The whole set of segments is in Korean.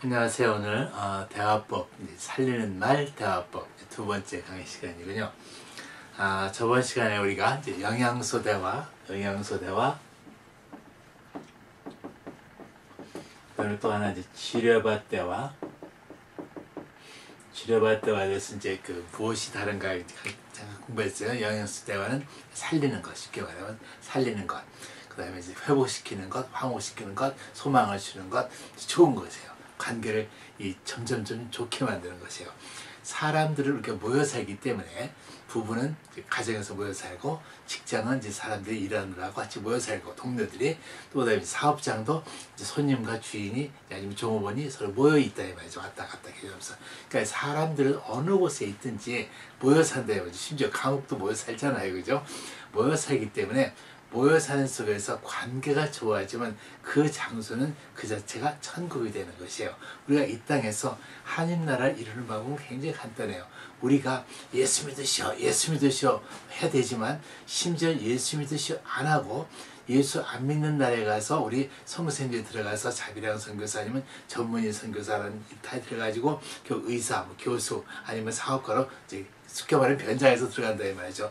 안녕하세요. 오늘 대화법, 살리는 말 대화법 두 번째 강의 시간이군요. 저번 시간에 우리가 이제 영양소 대화, 오늘 또 하나 이제 치료받 대화에 대해서 이제 무엇이 다른가 잠깐 공부했어요. 영양소 대화는 살리는 것, 쉽게 말하면 살리는 것. 그 다음에 이제 회복시키는 것, 황호시키는 것, 소망을 주는 것, 좋은 것이에요. 관계를 점점점 좋게 만드는 것이에요. 사람들을 이렇게 모여 살기 때문에 부부는 가정에서 모여 살고, 직장은 이제 사람들이 일하느라고 같이 모여 살고, 동료들이 또 그다음에 사업장도 이제 손님과 주인이 아니면 종업원이 서로 모여 있다 이 말이죠. 왔다 갔다 하면서. 그러니까 사람들은 어느 곳에 있든지 모여 산다 이 말이죠. 심지어 감옥도 모여 살잖아요, 그죠? 모여 살기 때문에 모여 사는 속에서 관계가 좋아지면 그 장소는 그 자체가 천국이 되는 것이에요. 우리가 이 땅에서 하나님 나라를 이루는 방법은 굉장히 간단해요. 우리가 예수 믿으시오, 예수 믿으시오 해야 되지만, 심지어 예수 믿으시오 안 하고 예수 안 믿는 날에 가서 우리 성교센터에 들어가서 자비랑 선교사 아니면 전문의 선교사라는 타이틀을 가지고 의사, 교수 아니면 사업가로 이제 쉽게 말하면 변장해서 들어간다 이 말이죠.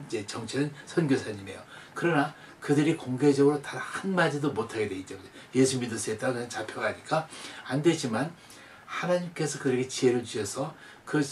이제 정체는 선교사님이에요. 그러나 그들이 공개적으로 단 한마디도 못하게 돼 있죠. 예수 믿으세요 했다가 그냥 잡혀가니까 안 되지만, 하나님께서 그들에게 지혜를 주셔서 그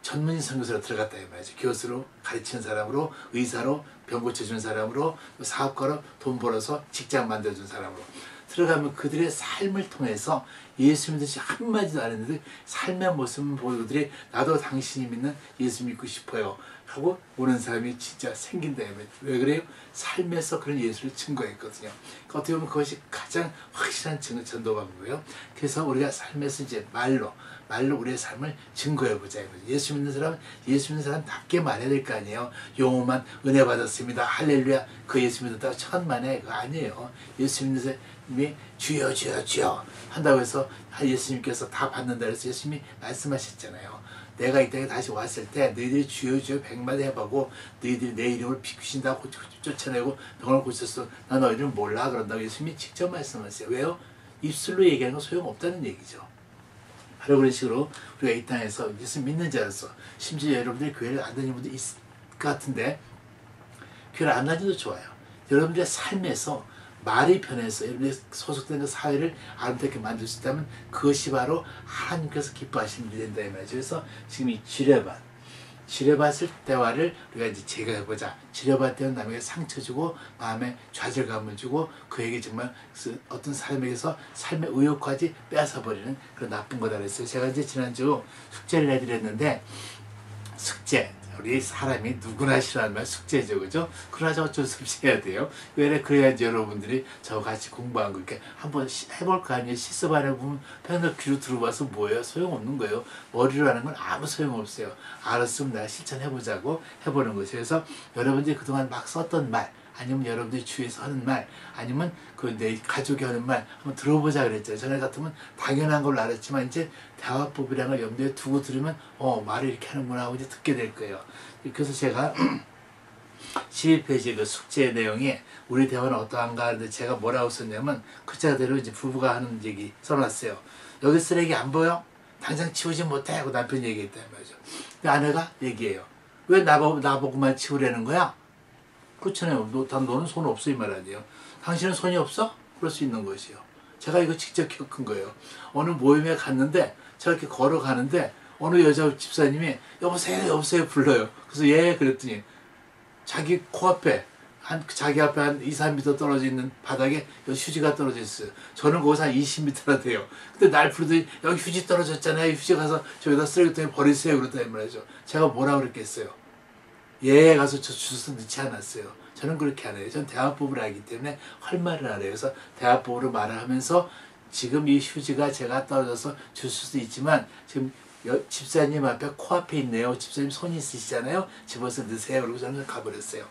전문의 선교사로 들어갔다 이 말이죠. 교수로 가르치는 사람으로, 의사로 병 고쳐주는 사람으로, 사업가로 돈 벌어서 직장 만들어주는 사람으로 들어가면 그들의 삶을 통해서 예수 믿듯이 한마디도 안 했는데 삶의 모습을 보고 그들이 나도 당신이 믿는 예수 믿고 싶어요 하고 오는 사람이 진짜 생긴다. 왜 그래요? 삶에서 그런 예수를 증거했거든요. 그러니까 어떻게 보면 그것이 가장 확실한 전도 방법이에요. 그래서 우리가 삶에서 이제 말로 우리의 삶을 증거해보자. 예수 믿는 사람은 예수 믿는 사람답게 말해야 될 거 아니에요. 용어만 은혜 받았습니다, 할렐루야, 그 예수 믿었다고 천만에 그거 아니에요. 예수 믿는 사람이 주여 주여 주여 한다고 해서 예수님께서 다 받는다 그래서 예수님이 말씀하셨잖아요. 내가 이 땅에 다시 왔을 때 너희들이 주여 주여 100마디 해보고 너희들이 내 이름을 비추신다고 쫓아내고 병을 고쳤어, 나 너희들을 몰라 그런다고 예수님이 직접 말씀하세요. 왜요? 입술로 얘기하는 건 소용없다는 얘기죠. 바로 그런 식으로 우리가 이 땅에서 예수 믿는 자로서, 심지어 여러분들이 교회를 안 다니는 분도 있을 것 같은데 교회를 안 다니도 좋아요. 여러분들의 삶에서 말이 변해서 여러분들이 소속된 그 사회를 아름답게 만들 수 있다면 그것이 바로 하나님께서 기뻐하시는 일이 된다 이 말이죠. 그래서 지금 이 지뢰밭을 대화를 우리가 이제 제거해보자. 지뢰밭 때는 남에게 상처 주고 마음에 좌절감을 주고 그에게 정말 어떤 사람에게서 삶의 의욕까지 뺏어버리는 그런 나쁜 거다 그랬어요. 제가 이제 지난주 숙제를 해드렸는데, 숙제, 우리 사람이 누구나 싫어하는 말 숙제죠, 그죠? 그러나 어쩔 수 없이 해야 돼요. 왜 그래야지 여러분들이 저같이 공부한 거 이렇게 한번 해볼 거 아니에요. 실습하려고 보면 맨날 귀로 들어봐서 뭐예요? 소용없는 거예요. 머리로 하는 건 아무 소용없어요. 알았으면 내가 실천해보자고 해보는 것이에요. 그래서 여러분들이 그동안 막 썼던 말, 아니면 여러분들이 주위에서 하는 말, 아니면 내 가족이 하는 말 한번 들어보자 그랬잖아요. 전에 같으면 당연한 걸로 알았지만 이제 대화법이라는 걸 염두에 두고 들으면 말을 이렇게 하는구나 하고 이제 듣게 될 거예요. 그래서 제가 12페이지 그 숙제 내용이 우리 대화는 어떠한가 하는데 제가 뭐라고 썼냐면 글자대로 이제 부부가 하는 얘기 써놨어요. 여기 쓰레기 안 보여? 당장 치우지 못해 하고 남편이 얘기했단 말이죠. 아내가 얘기해요. 왜 나보고만 치우라는 거야? 그렇잖아요. 너는 손 없어 이 말 아니에요. 당신은 손이 없어? 그럴 수 있는 것이요. 제가 이거 직접 겪은 거예요. 어느 모임에 갔는데 제가 이렇게 걸어가는데 어느 여자 집사님이 여보세요 불러요. 그래서 예 그랬더니 자기 코앞에 자기 앞에 한 2~3m 떨어져 있는 바닥에 휴지가 떨어져 있어요. 저는 거기서 한 20m나 돼요. 근데 날 부르더니 여기 휴지 떨어졌잖아요. 휴지 가서 저기다 쓰레기통에 버리세요 그랬단 말이죠. 제가 뭐라 그랬겠어요. 예 가서 저 주소 넣지 않았어요. 저는 그렇게 안 해요. 전 대화법을 알기 때문에 할 말을 알아요. 그래서 대화법으로 말을 하면서 지금 이 휴지가 제가 떨어져서 줄 수도 있지만 지금 집사님 앞에 코앞에 있네요. 집사님 손이 있으시잖아요. 집어서 넣으세요. 그러고 저는 가버렸어요.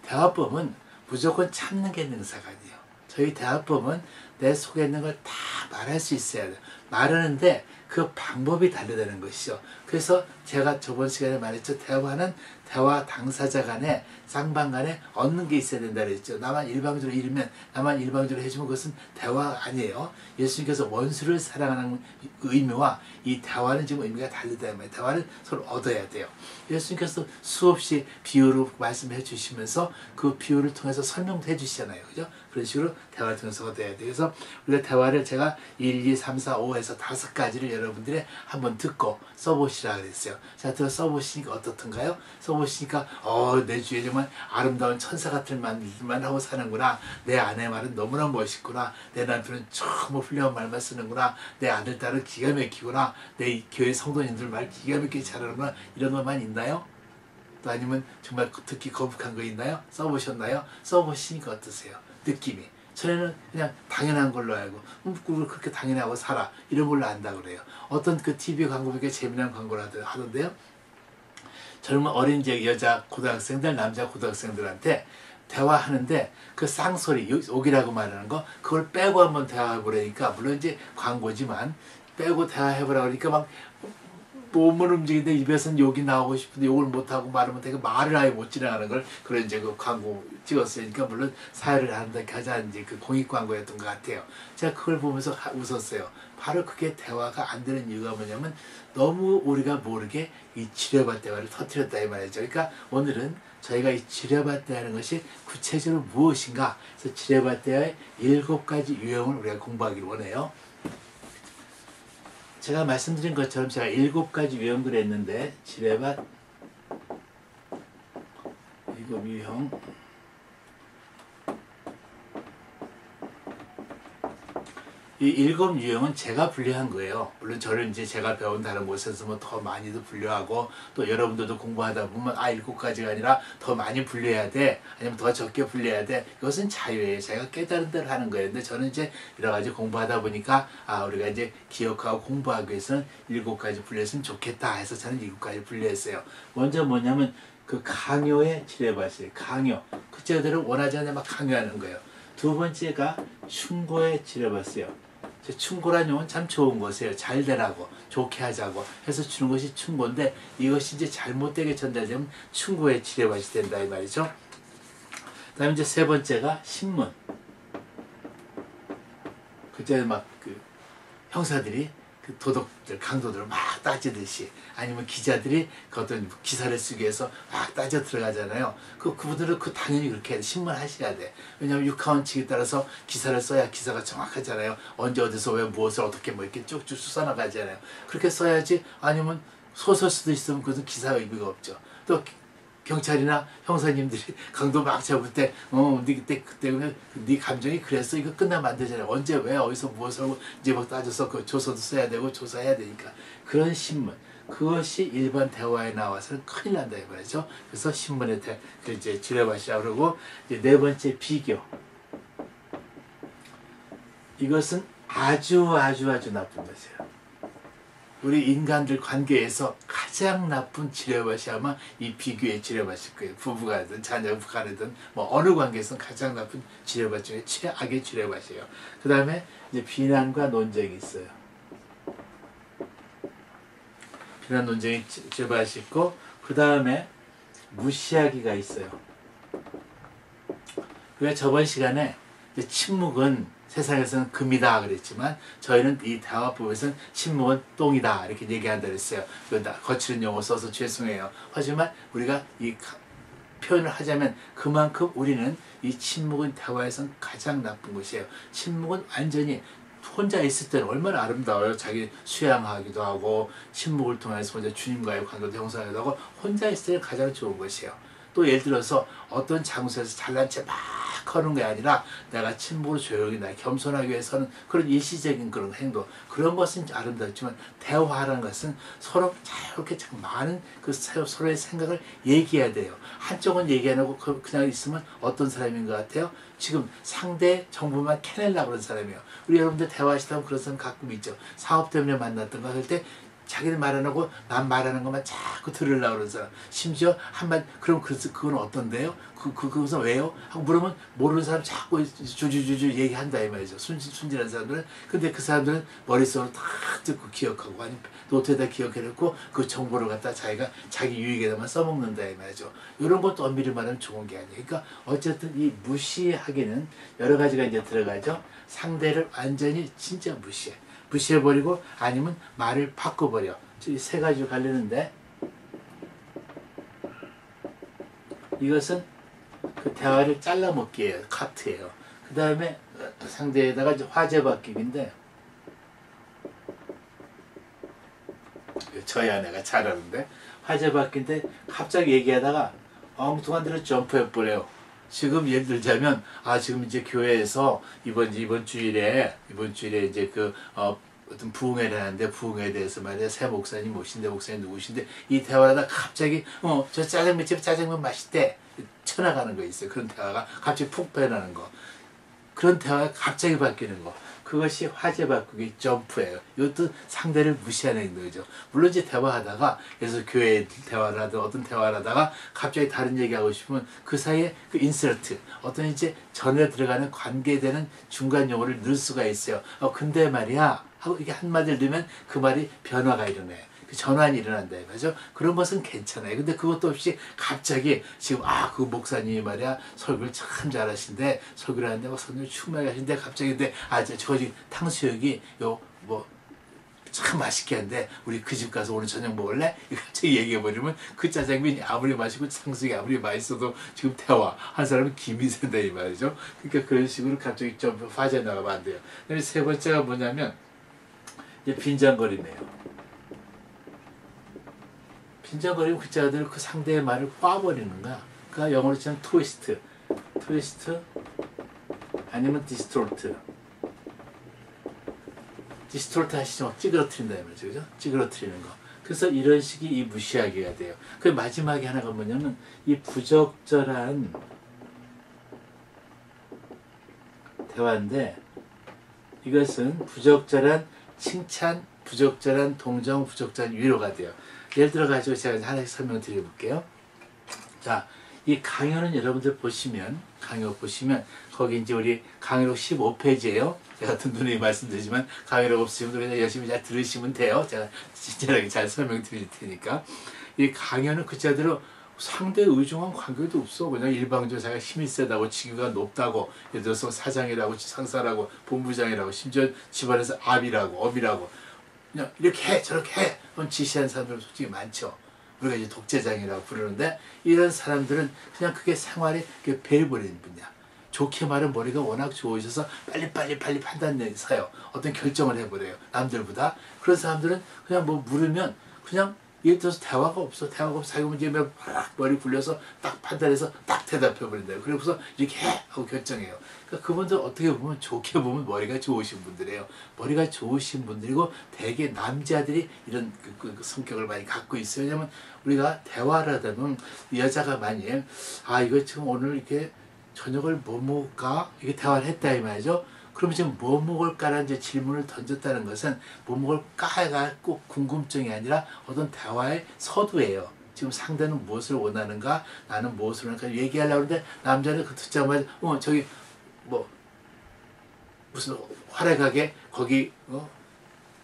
대화법은 무조건 참는 게 능사가 아니에요. 저희 대화법은 내 속에 있는 걸 다 말할 수 있어야 돼요. 말하는데 그 방법이 다르다는 것이죠. 그래서 제가 저번 시간에 말했죠. 대화는 대화 당사자 간에 쌍방 간에 얻는 게 있어야 된다 그랬죠. 나만 일방적으로 이르면 나만 일방적으로 해주면 그것은 대화 아니에요. 예수님께서 원수를 사랑하는 의미와 이 대화는 지금 의미가 다르다 말이에요. 대화는 서로 얻어야 돼요. 예수님께서 수없이 비유로 말씀해 주시면서 그 비유를 통해서 설명해 주시잖아요. 그죠? 그런 식으로 대화를 통해서 얻어야 돼요. 그래서 우리가 대화를 제가 1, 2, 3, 4, 5에서 5가지를 여러분들이 한번 듣고 써보시라 그랬어요. 자, 들어 써보시니까 어떻던가요? 써보시니까 내 주위에 정말 아름다운 천사 같은 말만 하고 사는구나. 내 아내 말은 너무나 멋있구나. 내 남편은 정말 훌륭한 말만 쓰는구나. 내 아들 딸은 기가 막히구나. 내 교회 성도님들 말 기가 막히게 잘하는구나. 이런 것만 있나요? 또 아니면 정말 듣기 거북한 거 있나요? 써보셨나요? 써보시니까 어떠세요? 느낌이. 전에는 그냥 당연한 걸로 알고 그렇게 당연하고 살아 이런 걸로 안다 그래요. 어떤 그 TV 광고 보니까 재미난 광고를 하던데요. 젊은 어린 여자 고등학생들 남자 고등학생들한테 대화하는데 그 쌍소리 욕이라고 말하는 거 그걸 빼고 한번 대화해보라니까 물론 이제 광고지만 빼고 대화해보라 그러니까 막 몸을 움직이는데 입에서는 욕이 나오고 싶은데 욕을 못하고 말을 못하고 말을 아예 못 지나가는 걸 그런 이제 그 광고 찍었으니까 물론 사회를 하는데 가장 이제 그 공익 광고였던 것 같아요. 제가 그걸 보면서 웃었어요. 바로 그게 대화가 안 되는 이유가 뭐냐면 너무 우리가 모르게 이 지뢰밭 대화를 터뜨렸다 이 말이죠. 그러니까 오늘은 저희가 이 지뢰밭 대화라는 것이 구체적으로 무엇인가 그래서 지뢰밭 대화의 7가지 유형을 우리가 공부하기를 원해요. 제가 말씀드린 것처럼 제가 7가지 유형들을 했는데 지뢰밭 7유형 이 7유형은 제가 분류한 거예요. 물론 저를 이제 제가 배운 다른 곳에서 뭐 더 많이도 분류하고 또 여러분들도 공부하다 보면 7가지가 아니라 더 많이 분류해야 돼 아니면 더 적게 분류해야 돼 이것은 자유예요. 제가 깨달은 대로 하는 거예요. 근데 저는 이제 여러 가지 공부하다 보니까 우리가 이제 기억하고 공부하기 위해서는 7가지 분류했으면 좋겠다 해서 저는 7가지 분류했어요. 먼저 뭐냐면 그 강요의 지뢰밭이에요. 강요. 그제대로 원하지 않는 막 강요하는 거예요. 두 번째가 충고의 지뢰밭이에요. 충고란 용어는 참 좋은 것이에요. 잘 되라고 좋게 하자고 해서 주는 것이 충고인데 이것이 이제 잘못되게 전달되면 충고의 지뢰밭이 된다 이 말이죠. 그 다음에 이제 세 번째가 신문. 그때 막 그 형사들이 그 도덕들 강도들을 막 따지듯이 아니면 기자들이 그 어떤 기사를 쓰기 위해서 막 따져 들어가잖아요. 그분들은 당연히 그렇게 신문하셔야 돼. 왜냐하면 육하원칙에 따라서 기사를 써야 기사가 정확하잖아요. 언제 어디서 왜 무엇을 어떻게 뭐 이렇게 쭉쭉 쑤써나가잖아요. 그렇게 써야지 아니면 소설 수도 있으면 그것은 기사 의미가 없죠. 또 경찰이나 형사님들이 강도 막 잡을 때, 그때 네 감정이 그랬어. 이거 끝나면 안 되잖아요. 언제, 왜, 어디서, 무엇을 하고, 이제 막 따져서 그 조서도 써야 되고, 조사해야 되니까. 그런 신문. 그것이 일반 대화에 나와서는 큰일 난다, 이 말이죠. 그래서 신문에 이제 지뢰밭이라고 그러고, 이제 네 번째 비교. 이것은 아주 나쁜 것이에요. 우리 인간들 관계에서 가장 나쁜 지뢰밭이 아마 이 비교의 지뢰밭일 거예요. 부부가든 자녀간이든 뭐 어느 관계에서는 가장 나쁜 지뢰밭 중에 최악의 지뢰밭이에요. 그 다음에 이제 비난과 논쟁이 있어요. 비난 논쟁이 지뢰밭이 있고 그 다음에 무시하기가 있어요. 그래서 저번 시간에 이제 침묵은 세상에서는 금이다 그랬지만 저희는 이 대화법에서는 침묵은 똥이다 이렇게 얘기한다 그랬어요. 거칠은 용어 써서 죄송해요. 하지만 우리가 이 표현을 하자면 그만큼 우리는 이 침묵은 대화에서는 가장 나쁜 것이에요. 침묵은 완전히 혼자 있을 때는 얼마나 아름다워요. 자기 수양하기도 하고 침묵을 통해서 혼자 주님과의 관계도 형성하기도 하고 혼자 있을 때는 가장 좋은 것이에요. 또 예를 들어서 어떤 장소에서 잘난 체 막 하는 게 아니라 내가 침묵으로 조용히 나 겸손하기 위해서는 그런 일시적인 그런 행동 그런 것은 아름답지만 대화라는 것은 서로 자유롭게 많은 그 서로의 생각을 얘기해야 돼요. 한쪽은 얘기 안 하고 그냥 있으면 어떤 사람인 것 같아요? 지금 상대 정보만 캐내려고 그런 사람이에요. 우리 여러분들 대화하시다 보면 그런 사람 가끔 있죠. 사업 때문에 만났던가 할 때 자기는 말 안 하고 남 말하는 것만 자꾸 들으려고 그러는 사람. 심지어 한마디 그럼 그건 어떤데요? 그것은 왜요? 하고 물으면 모르는 사람 자꾸 주주주주 얘기한다 이 말이죠. 순진한 사람들은. 근데 그 사람들은 머릿속으로 다 듣고 기억하고 아니면 노트에다 기억해놓고 그 정보를 갖다 자기가 자기 유익에다만 써먹는다 이 말이죠. 이런 것도 엄밀히 말하면 좋은 게 아니에요. 그러니까 어쨌든 이 무시하기는 여러 가지가 이제 들어가죠. 상대를 완전히 진짜 무시해버리고 아니면 말을 바꿔버려. 이 세 가지로 갈리는데 이것은 그 대화를 잘라먹기예요. 카트예요. 그 다음에 상대에다가 이제 화제 바뀌기인데 저희 아내가 잘하는데 화제 바뀐데 갑자기 얘기하다가 엉뚱한 데로 점프해버려요. 지금 예를 들자면 지금 이제 교회에서 이번 주일에 이제 어떤 부흥회를 하는데 부흥회에 대해서 말이야 새 목사님 오신데 목사님 누구신데 이 대화를 하다가 갑자기 저 짜장면집 짜장면 맛있대 쳐나가는 거 있어요. 그런 대화가 갑자기 푹 빼나는 거. 그런 대화가 갑자기 바뀌는 거. 그것이 화제 바꾸기 점프예요. 이것도 상대를 무시하는 거죠. 물론 이제 대화하다가 그래서 교회 대화를 하든 어떤 대화를 하다가 갑자기 다른 얘기하고 싶으면 그 사이에 그 인서트 어떤 이제 전에 들어가는 관계되는 중간 용어를 넣을 수가 있어요. 근데 말이야 하고 이게 한마디를 넣으면 그 말이 변화가 일어나요. 그 전환이 일어난다 이거죠. 그런 것은 괜찮아요. 근데 그것도 없이 갑자기 지금 그 목사님이 말이야 설교를 참 잘하신데 설교를 하는데 막 설교를 충분하게 하신데 갑자기 근데 저 지금 탕수육이 참 맛있게 하는데 우리 그 집 가서 오늘 저녁 먹을래? 갑자기 얘기해버리면 그 짜장면이 아무리 맛있고 탕수육이 아무리 맛있어도 지금 대화 한 사람은 김이 샌다 이 말이죠. 그러니까 그런 식으로 갑자기 좀 빠져나가면 안 돼요. 그다음에 세 번째가 뭐냐면 이제 빈장거리네요. 빈장거리면 그 자들 그 상대의 말을 꽈버리는 거야. 그러니까 영어로 치면 트위스트 아니면 디스토르트 하시죠. 막 찌그러뜨린다 이 말이죠. 그죠? 찌그러뜨리는 거. 그래서 이런 식이 이 무시하기가 돼요. 그 마지막에 하나가 뭐냐면 이 부적절한 대화인데 이것은 부적절한 칭찬, 부적절한 동정, 부적절한 위로가 돼요. 예를 들어 가지고 제가 하나씩 설명 드려볼게요. 자, 이 강요는 여러분들 보시면 거기 이제 우리 강의록 15페이지예요. 제가 든든히 말씀드리지만 강의록 없으시면 그냥 열심히 잘 들으시면 돼요. 제가 친절하게 잘 설명드릴 테니까. 이 강요는 그 자대로 상대 의중한 관계도 없어. 그냥 일방적으로 자기가 힘이 세다고 직위가 높다고 예를 들어서 사장이라고 상사라고 본부장이라고 심지어 집안에서 업이라고 그냥 이렇게 해 저렇게 해 그런 지시하는 사람들 솔직히 많죠. 우리가 이제 독재장이라고 부르는데 이런 사람들은 그냥 그게 생활에 배려버리는 분이야. 좋게 말하면 머리가 워낙 좋으셔서 빨리 판단내서요. 어떤 결정을 해버려요. 남들보다. 그런 사람들은 그냥 뭐 물으면 그냥 예를 들어서 대화가 없어. 자기 문제면 머리 굴려서 딱 판단해서 딱 대답해버린다요. 그래서 이렇게 해! 하고 결정해요. 그러니까 그분들 어떻게 보면 좋게 보면 머리가 좋으신 분들이에요. 머리가 좋으신 분들이고 대개 남자들이 이런 그 성격을 많이 갖고 있어요. 왜냐면 우리가 대화를 하다 보면 여자가 만약에 이거 지금 오늘 이렇게 저녁을 뭐 먹을까? 이게 대화를 했다 이 말이죠. 그러면 지금 뭐 먹을까라는 이제 질문을 던졌다는 것은 뭐 먹을까가 꼭 궁금증이 아니라 어떤 대화의 서두예요. 지금 상대는 무엇을 원하는가, 나는 무엇을 원하는가 얘기하려고 하는데 남자는 그 듣자마자 저기 뭐 무슨 화려하게 거기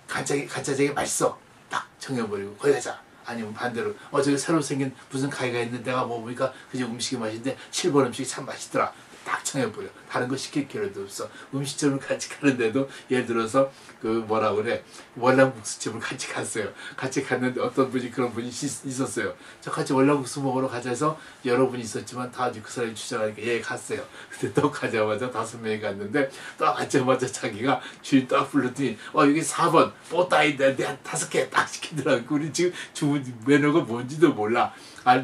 간짜장이 맛있어 딱 정해버리고 거기 가자. 아니면 반대로 저기 새로 생긴 무슨 가게가 있는데 내가 먹어보니까 그집 음식이 맛있는데 7번 음식이 참 맛있더라. 딱 정해버려. 다른 거 시킬 필요도 없어. 음식점을 같이 가는데도 예를 들어서 그 뭐라 그래 월남국수집을 같이 갔어요. 같이 갔는데 어떤 분이 그런 분이 있었어요. 저 같이 월남국수 먹으러 가자 해서 여러 분이 있었지만 다 그 사람이 추천하니까 갔어요. 근데 또 가자마자 5명이 갔는데 또 가자마자 자기가 주인 딱 불렀더니 여기 4번 뽀따이인데 내가 5개 딱 시키더라고. 우리 지금 주문 메뉴가 뭔지도 몰라.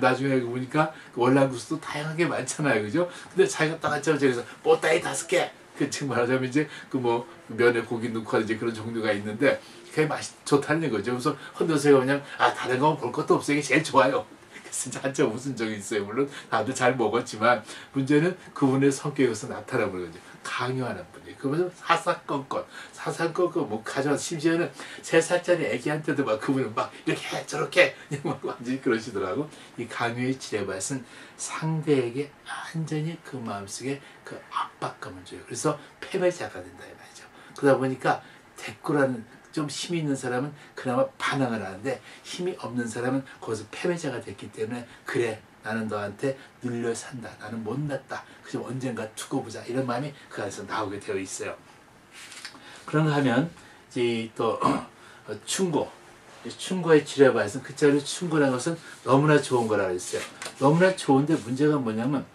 나중에 보니까 월남국수도 다양하게 많잖아요. 그죠? 근데 자기가 딱 앉자마자 그래서 뽀따이 5개 그 지금 말하자면 이제 그 뭐 면에 고기 넣고 하는 이제 그런 종류가 있는데 그게 맛이 좋다는 거죠. 그래서 혼자서 그냥 다른 거 볼 것도 없어 이게 제일 좋아요. 그래서 한참 웃은 적이 있어요. 물론 다들 잘 먹었지만 문제는 그분의 성격에서 나타나는 거죠. 강요하는 분이에요. 그러면서 사사건건 뭐 가져와 심지어는 3살짜리 애기한테도 막 그분은 막 이렇게 해 저렇게 막 완전히 그러시더라고. 이 강요의 지뢰밭은 상대에게 완전히 그 마음속에 그 압박감을 줘요. 그래서 패배자가 된다 이 말이죠. 그러다 보니까 대꾸라는 좀 힘이 있는 사람은 그나마 반항을 하는데 힘이 없는 사람은 거기서 패배자가 됐기 때문에 그래 나는 너한테 눌려 산다. 나는 못났다. 그래서 언젠가 두고 보자. 이런 마음이 그 안에서 나오게 되어 있어요. 그런가 하면 이제 또 충고. 충고의 지뢰밭은 그 자리에 충고라는 것은 너무나 좋은 거라고 했어요. 너무나 좋은데 문제가 뭐냐면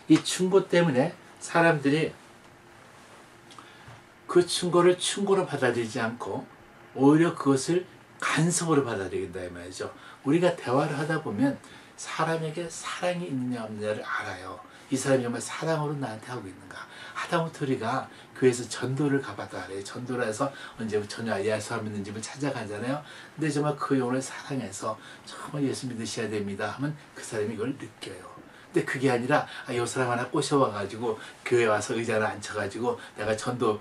이 충고 때문에 사람들이 그 충고를 충고로 받아들이지 않고 오히려 그것을 간섭으로 받아들인다 이 말이죠. 우리가 대화를 하다 보면 사람에게 사랑이 있느냐 없느냐를 알아요. 이 사람이 정말 사랑으로 나한테 하고 있는가. 하다못해 우리가 교회에서 전도를 가봐도 알아요. 전도를 해서 언제 전혀 예수 안 믿는 집을 찾아가잖아요. 근데 정말 그 영혼을 사랑해서 정말 예수 믿으셔야 됩니다 하면 그 사람이 이걸 느껴요. 근데 그게 아니라 이 사람 하나 꼬셔와가지고 교회 와서 의자 하나 앉혀가지고 내가 전도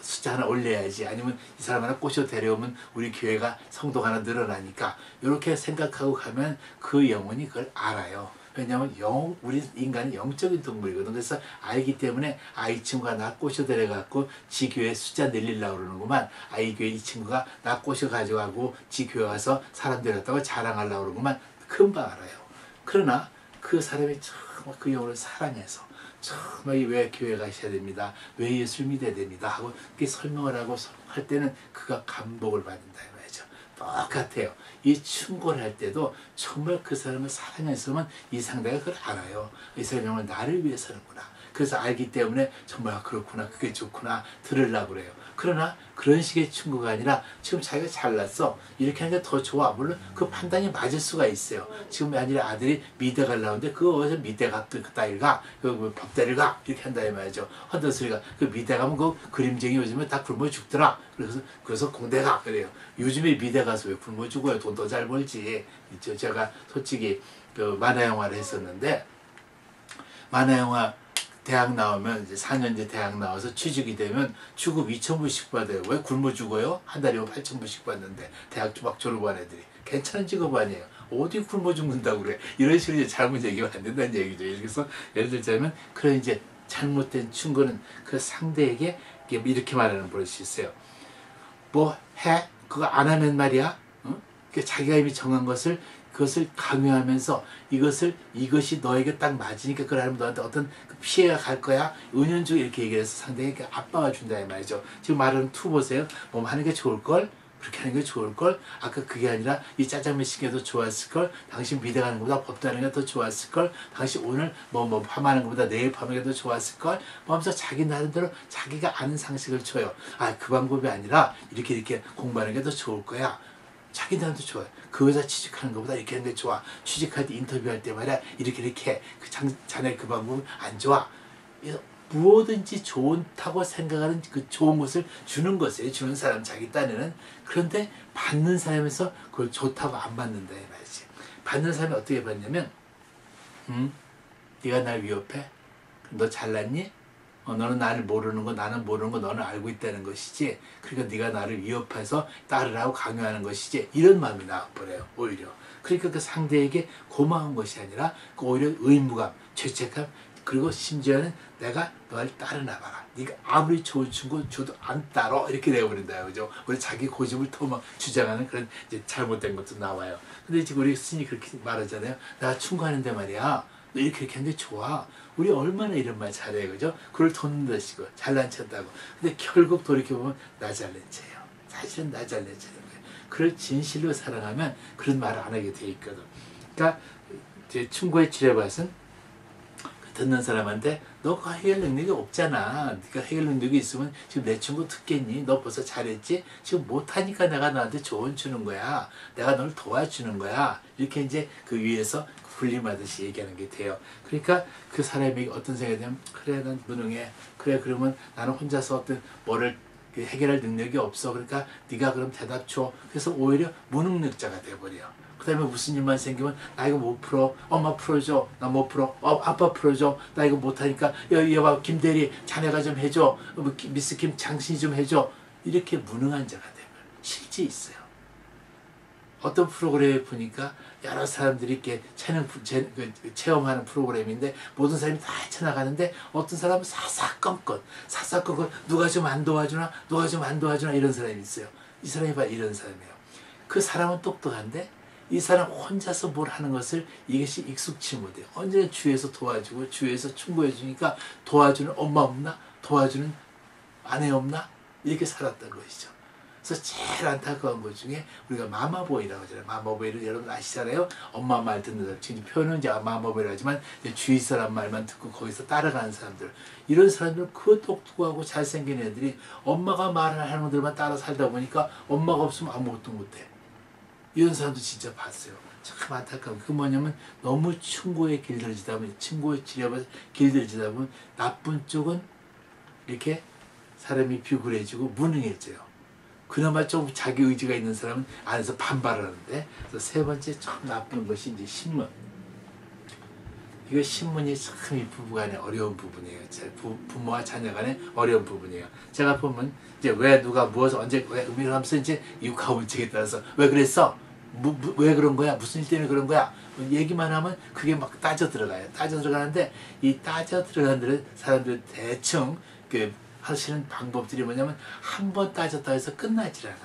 숫자 하나 올려야지, 아니면 이 사람 하나 꼬셔 데려오면 우리 교회가 성도가 하나 늘어나니까, 이렇게 생각하고 가면 그 영혼이 그걸 알아요. 왜냐하면 우리 인간은 영적인 동물이거든. 그래서 알기 때문에 이 친구가 나 꼬셔 데려갖고 지 교회 숫자 늘리려고 그러는구만. 이 교회 이 친구가 나 꼬셔 가지고 지 교회 와서 사람 데렸다고 자랑하려고 그러는구만. 금방 알아요. 그러나 그 사람이 정말 그 영혼을 사랑해서 정말 왜 교회 가셔야 됩니다, 왜 예수를 믿어야 됩니다 하고 이렇게 설명을 하고 할 때는 그가 감복을 받는다 이 말이죠. 똑같아요. 이 충고를 할 때도 정말 그 사람을 사랑했으면 이 상대가 그걸 알아요. 이 사람이 정말 나를 위해서는구나. 그래서 알기 때문에 정말 그렇구나, 그게 좋구나 들으려고 그래요. 그러나 그런 식의 충고가 아니라 지금 자기가 잘났어, 이렇게 하는 게 더 좋아. 물론 그 판단이 맞을 수가 있어요. 지금 아니라 아들이 미대 가려는데 그거 어디서 미대 가, 그 딸 가, 그 법대를 가, 이렇게 한다 이 말이죠. 헌던 소리가 그 미대 가면 그 그림쟁이 요즘에 다 굶어 죽더라. 그래서 공대 가 그래요. 요즘에 미대 가서 왜 굶어 죽어요? 돈 더 잘 벌지. 제가 솔직히 그 만화 영화를 했었는데, 만화 영화 대학 나오면 이제 4년제 대학 나와서 취직이 되면 주급 2,000불씩 받아요. 왜 굶어 죽어요? 한 달이면 8,000불씩 받는데, 대학 막 졸업한 애들이. 괜찮은 직업 아니에요. 어디 굶어 죽는다고 그래. 이런 식으로 이제 잘못 얘기하면 안 된다는 얘기죠. 그래서 예를 들자면 그런 이제 잘못된 충고는 그 상대에게 이렇게 말하는 버릇이 있어요. 뭐 해? 그거 안 하면 말이야? 어? 자기가 이미 정한 그것을 강요하면서 이것이 너에게 딱 맞으니까 그걸 하면 너한테 어떤 피해가 갈 거야. 은연중에 이렇게 얘기해서 상대에게 압박을 준다 이 말이죠. 지금 말하는 투 보세요. 뭐 하는 게 좋을걸? 그렇게 하는 게 좋을걸? 아까 그게 아니라 이 짜장면 시켜도 더 좋았을걸? 당신 미대 가는 것보다 법대 하는 게 더 좋았을걸? 당신 오늘 뭐 파마하는 것보다 내일 파마하는 게 더 좋았을걸? 뭐 하면서 자기 나름대로 자기가 아는 상식을 줘요. 그 방법이 아니라 이렇게 공부하는 게 더 좋을 거야. 자기 나름도 좋아요. 그 여자 취직하는 것보다 이렇게 하는 게 좋아. 취직할 때 인터뷰할 때 말이야 이렇게 자네 그 방법은 안 좋아. 무엇든지 좋다고 생각하는 그 좋은 것을 주는 것이에요. 주는 사람 자기 딴에는. 그런데 받는 사람에서 그걸 좋다고 안 받는다 이 말이지. 받는 사람이 어떻게 받냐면 네가 날 위협해? 너 잘났니? 너는 나를 모르는 거 나는 모르는 거 너는 알고 있다는 것이지. 그러니까 네가 나를 위협해서 따르라고 강요하는 것이지. 이런 마음이 나와버려요. 오히려. 그러니까 그 상대에게 고마운 것이 아니라 오히려 의무감, 죄책감, 그리고 심지어는 내가 너를 따르나 봐라. 네가 아무리 좋은 친구 줘도 안 따라. 이렇게 되어버린다. 그죠? 우리 자기 고집을 더 막 주장하는 그런 이제 잘못된 것도 나와요. 근데 지금 우리 스님이 그렇게 말하잖아요. 내가 충고하는데 말이야. 너 이렇게 하는 게 좋아. 우리 얼마나 이런 말 잘해. 그죠? 그걸 돕는다시고 잘난 척다고. 근데 결국 돌이켜보면 나 잘난 척이에요. 사실은 나 잘난 척인 거예요. 그걸 진실로 사랑하면 그런 말을 안 하게 돼 있거든. 그러니까 이제 충고의 지뢰밭은 듣는 사람한테 너 그 해결 능력이 없잖아. 네가 해결 능력이 있으면 지금 내 친구 듣겠니? 너 벌써 잘했지? 지금 못하니까 내가 너한테 조언 주는 거야. 내가 널 도와주는 거야. 이렇게 이제 그 위에서 군림하듯이 얘기하는 게 돼요. 그러니까 그 사람이 어떤 생각이 되면 그래 난 무능해. 그래 그러면 나는 혼자서 어떤 뭐를 해결할 능력이 없어. 그러니까 네가 그럼 대답 줘. 그래서 오히려 무능력자가 돼버려. 그 다음에 무슨 일만 생기면 나 이거 못 풀어. 엄마 풀어줘. 나 못 풀어. 아빠 풀어줘. 나 이거 못하니까 여봐 김대리 자네가 좀 해줘. 미스 김 당신이 좀 해줘. 이렇게 무능한 자가 되면 실제 있어요. 어떤 프로그램에 보니까 여러 사람들이 이렇게 체험하는 프로그램인데 모든 사람이 다 헤쳐나가는데 어떤 사람은 사사건건 누가 좀 안 도와주나 누가 좀 안 도와주나 이런 사람이 있어요. 이 사람이 바로 이런 사람이에요. 그 사람은 똑똑한데 이 사람 혼자서 뭘 하는 것을 이것이 익숙치 못해요. 언제나 주위에서 도와주고 주위에서 충고해 주니까 도와주는 엄마 없나? 도와주는 아내 없나? 이렇게 살았던 것이죠. 그래서 제일 안타까운 것 중에 우리가 마마보이라고 하잖아요. 마마보이를 여러분 아시잖아요. 엄마 말 듣는 사람. 지금 표현은 이제 마마보이라고 하지만 주위 사람 말만 듣고 거기서 따라가는 사람들. 이런 사람들은 그 똑똑하고 잘생긴 애들이 엄마가 말하는 것들만 따라 살다 보니까 엄마가 없으면 아무것도 못해. 이런 사람도 진짜 봤어요. 참 안타까운 그 뭐냐면 너무 충고에 길들여지다 보면 충고에 지려서 길들여지다 보면 나쁜 쪽은 이렇게 사람이 비굴해지고 무능해져요. 그나마 좀 자기 의지가 있는 사람은 안에서 반발하는데. 그래서 세 번째 참 나쁜 것이 이제 신문. 이거 신문이 참 이 부부간에 어려운 부분이에요. 부모와 자녀 간에 어려운 부분이에요. 제가 보면 이제 왜 누가 무엇을 언제 왜 하면서 이제 이 가문책에 따라서 왜 그랬어? 왜 그런 거야? 무슨 일 때문에 그런 거야? 얘기만 하면 그게 막 따져 들어가요. 따져 들어가는데 이 따져 들어가는 사람들 대충 하시는 방법들이 뭐냐면 한 번 따졌다 해서 끝나질 않아.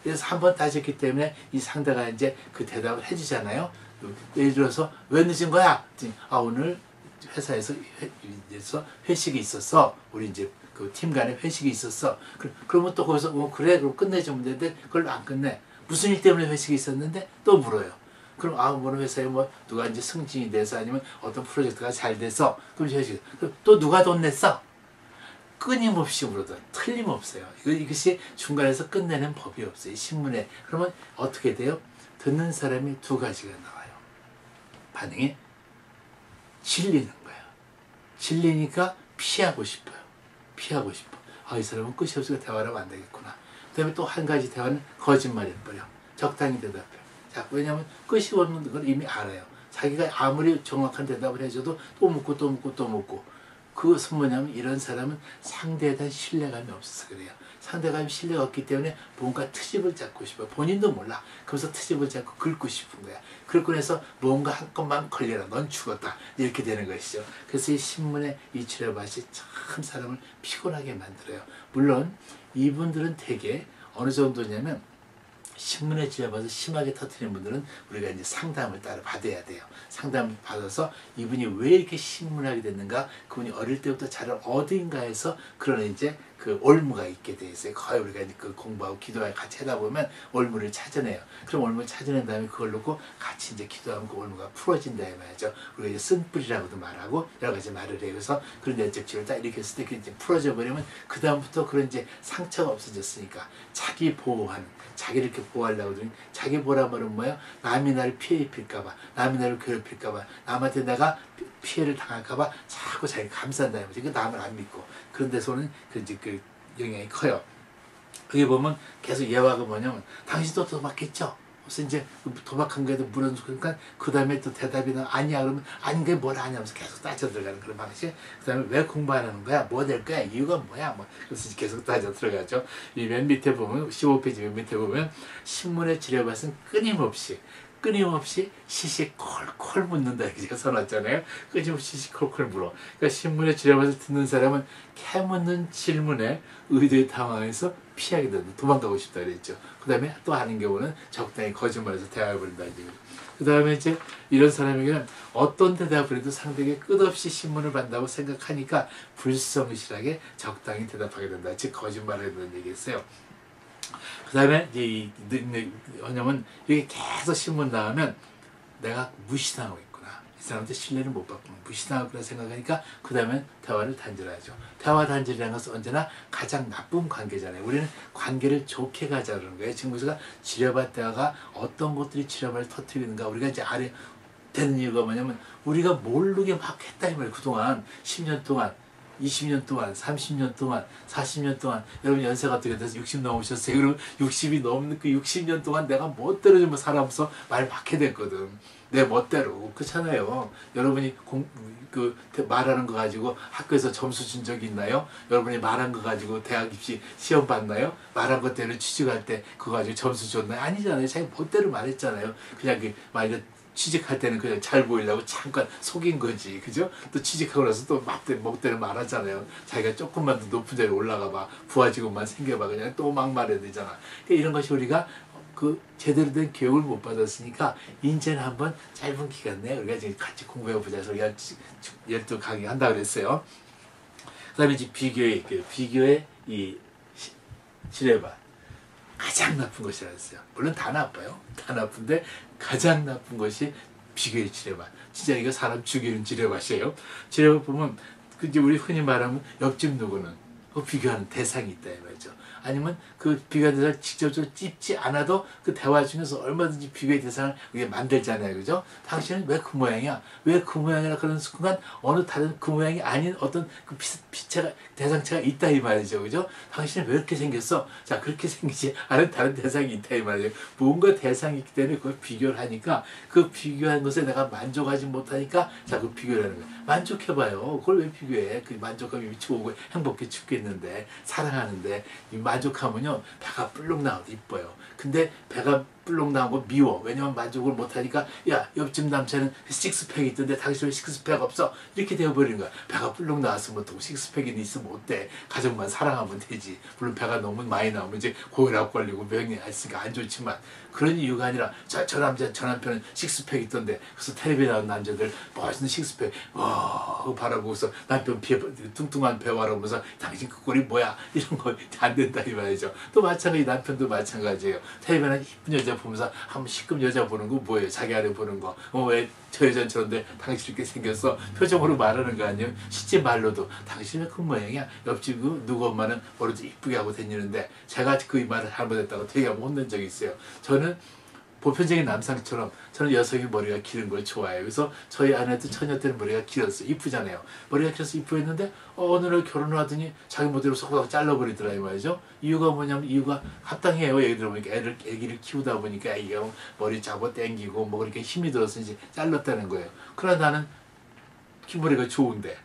그래서 한 번 따졌기 때문에 이 상대가 이제 그 대답을 해주잖아요. 예를 들어서 왜 늦은 거야? 오늘 회사에서 회식이 있었어. 우리 이제 그 팀 간에 회식이 있었어. 그러면 또 거기서 그래 그럼 끝내죠 문제인데 그걸 안 끝내. 무슨 일 때문에 회식이 있었는데 또 물어요. 그럼 뭐 회사에 뭐 누가 이제 승진이 돼서 아니면 어떤 프로젝트가 잘 돼서 그럼 회식. 또 누가 돈 냈어? 끊임없이 물어도 틀림없어요. 이것이 중간에서 끝내는 법이 없어요. 신문에. 그러면 어떻게 돼요? 듣는 사람이 두 가지가 나와요. 반응이 질리는 거예요. 질리니까 피하고 싶어요. 피하고 싶어. 이 사람은 끝이 없으니까 대화를 하면 안 되겠구나. 그 다음에 또 한 가지 대화는 거짓말해버려. 적당히 대답해. 자, 왜냐하면 끝이 없는 걸 이미 알아요. 자기가 아무리 정확한 대답을 해줘도 또 묻고 또 묻고 또 묻고. 그것은 뭐냐면 이런 사람은 상대에 대한 신뢰감이 없어서 그래요. 상대감이 신뢰가 없기 때문에 뭔가 트집을 잡고 싶어요. 본인도 몰라. 그래서 트집을 잡고 긁고 싶은 거야. 그렇고 해서 뭔가 한 건만 걸려라. 넌 죽었다. 이렇게 되는 것이죠. 그래서 이 신문의 이 지뢰밭이 참 사람을 피곤하게 만들어요. 물론 이분들은 되게 어느 정도냐면 신문에 지어봐서 심하게 터뜨리는 분들은 우리가 이제 상담을 따로 받아야 돼요. 상담을 받아서 이분이 왜 이렇게 신문하게 됐는가, 그분이 어릴 때부터 자랄 어딘가에서 그런 이제 그 올무가 있게 돼 있어요. 거의 우리가 이제 그 공부하고 기도하고 같이 하다 보면 올무를 찾아내요. 그럼 올무를 찾아낸 다음에 그걸 놓고 같이 이제 기도하면 그 올무가 풀어진다 이 말이죠. 우리가 이제 쓴뿌리라고도 말하고 여러 가지 말을 해요. 그래서 그런 내적 치료를 딱 이렇게 했을 때 이제 풀어져 버리면 그 다음부터 그런 이제 상처가 없어졌으니까 자기 보호하는, 자기를 이렇게 보호하려고 하더니 자기 보호란 말은 뭐예요? 남이 나를 피해 입힐까봐, 남이 나를 괴롭힐까봐, 남한테 내가 피해를 당할까봐 자꾸 자기가 감싼다 이 말이죠. 그 남을 안 믿고. 그런 데서는 그 영향이 커요. 여기 보면 계속 예화가 뭐냐면 당신도 도박했죠? 그래서 이제 도박한 거에도 물어주고 그러니까 그 다음에 또 대답이 아니야 그러면 아닌 게 뭘 아냐면서 계속 따져 들어가는 그런 방식. 그 다음에 왜 공부 안 하는 거야? 뭐 될 거야? 이유가 뭐야? 뭐 그래서 계속 따져 들어가죠. 이 맨 밑에 보면 15페이지 맨 밑에 보면 신문의 지뢰밭은 끊임없이 시시콜콜 묻는다 이렇게 써놨잖아요. 끊임없이 시시콜콜 물어. 그러니까 신문에 지뢰밭을 듣는 사람은 캐묻는 질문에 의도에 당황해서 피하게 된다. 도망가고 싶다 그랬죠. 그 다음에 또 하는 경우는 적당히 거짓말해서 대화해 버린다. 그 다음에 이제 이런 사람에게는 어떤 대답을 해도 상대에게 끝없이 신문을 받는다고 생각하니까 불성실하게 적당히 대답하게 된다. 즉 거짓말을 한다는 얘기였어요. 그 다음에 왜냐면 이게 계속 신문 나오면 내가 무시당하고 있구나. 이 사람한테 신뢰를 못 받고 무시당하구나 생각하니까 그 다음에 대화를 단절하죠. 대화 단절이라는 것은 언제나 가장 나쁜 관계잖아요. 우리는 관계를 좋게 가자는 거예요. 지금 우리가 지뢰밭 대화가 어떤 것들이 지뢰밭을 터뜨리는가 우리가 이제 아래 되는 이유가 뭐냐면 우리가 모르게 막 했다 이 말이에요. 그동안 10년 동안 20년 동안, 30년 동안, 40년 동안 여러분 연세가 어떻게 돼서 60 넘으셨어요. 그리고 60이 넘는 그 60년 동안 내가 멋대로 좀 살아면서 말 막게 됐거든. 내 멋대로. 그렇잖아요. 여러분이 말하는 거 가지고 학교에서 점수 준 적이 있나요? 여러분이 말한 거 가지고 대학 입시 시험 봤나요? 말한 것 때문에 취직할 때 그거 가지고 점수 줬나요? 아니잖아요. 자기 멋대로 말했잖아요. 그냥 만약에 취직할 때는 그냥 잘 보이려고 잠깐 속인 거지. 그죠? 또 취직하고 나서 또 멋대로 말하잖아요. 자기가 조금만 더 높은 자리에 올라가 봐. 부하직원만 생겨봐. 그냥 또 막 말해야 되잖아. 그러니까 이런 것이 우리가 제대로 된 교육을 못 받았으니까 이제는 한번 짧은 기간 내에 우리가 지금 같이 공부해보자 해서 12강의 한다고 그랬어요. 그 다음에 이제 비교의 이 지뢰밭. 가장 나쁜 것이라 했어요. 물론 다 나빠요. 다 나쁜데 가장 나쁜 것이 비교의 지뢰밭. 진짜 이거 사람 죽이는 지뢰밭이에요. 지뢰밭 보면 이제 우리 흔히 말하면 옆집 누구는 비교하는 대상이 있다 이 말이죠. 아니면 그 비교의 대상을 직접적으로 찝지 않아도 그 대화 중에서 얼마든지 비교의 대상을 우리가 만들잖아요. 그죠? 당신은 왜 그 모양이야? 왜 그 모양이라 그러는 순간 어느 다른 그 모양이 아닌 어떤 그 빛체가, 대상체가 있다 이 말이죠. 그죠? 당신은 왜 이렇게 생겼어? 자, 그렇게 생기지 않은 다른 대상이 있다 이 말이에요. 뭔가 대상이 있기 때문에 그걸 비교를 하니까 그 비교한 것에 내가 만족하지 못하니까 자, 그 비교를 하는 거예요. 만족해봐요. 그걸 왜 비교해? 그 만족감이 미쳐오고 행복해 죽겠는데, 사랑하는데, 만족하면요 배가 불룩 나와도 이뻐요. 근데 배가 불룩 나오고 미워. 왜냐면 만족을 못하니까 야 옆집 남자는 식스팩이 있던데 당신 왜 식스팩 없어? 이렇게 되어버리는 거야. 배가 불룩 나왔으면 또 식스팩이 있으면 어때? 가족만 사랑하면 되지. 물론 배가 너무 많이 나오면 이제 고혈압 걸리고 병이 있으니까 안 좋지만 그런 이유가 아니라 저 남편은 식스팩 있던데 그래서 텔레비에 나온 남자들 멋있는 식스팩 그거 바라보고서 남편 뚱뚱한 배 바라보면서 당신 그 꼴이 뭐야? 이런 거 안 된다 이 말이죠. 또 마찬가지 남편도 마찬가지예요. 텔레비에 이쁜 여자 보면서 한번 시큼 여자 보는 거 뭐예요? 자기 아내 보는 거. 왜 저 여자는 저런데 당신 이렇게 생겼어? 표정으로 말하는 거 아니에요? 실제 말로도 당신은 그 모양이야. 옆집 누구 엄마는 머리도 이쁘게 하고 다니는데 제가 그 말을 잘못했다고 되게 혼낸 적이 있어요. 저는 보편적인 남성처럼 저는 여성이 머리가 기는 걸 좋아해요. 그래서 저희 아내도 처녀 때는 머리가 길었어요. 이쁘잖아요. 머리가 길어서 이쁘했는데 어느 날 결혼을 하더니 자기 모델로 쏙 잘라버리더라 이 말이죠. 이유가 뭐냐면 이유가 합당해요. 얘기 들어보니까 애기를 키우다 보니까 애기가 머리 잡아 당기고 뭐 그렇게 힘이 들어서 이제 잘랐다는 거예요. 그러나 나는 긴 머리가 좋은데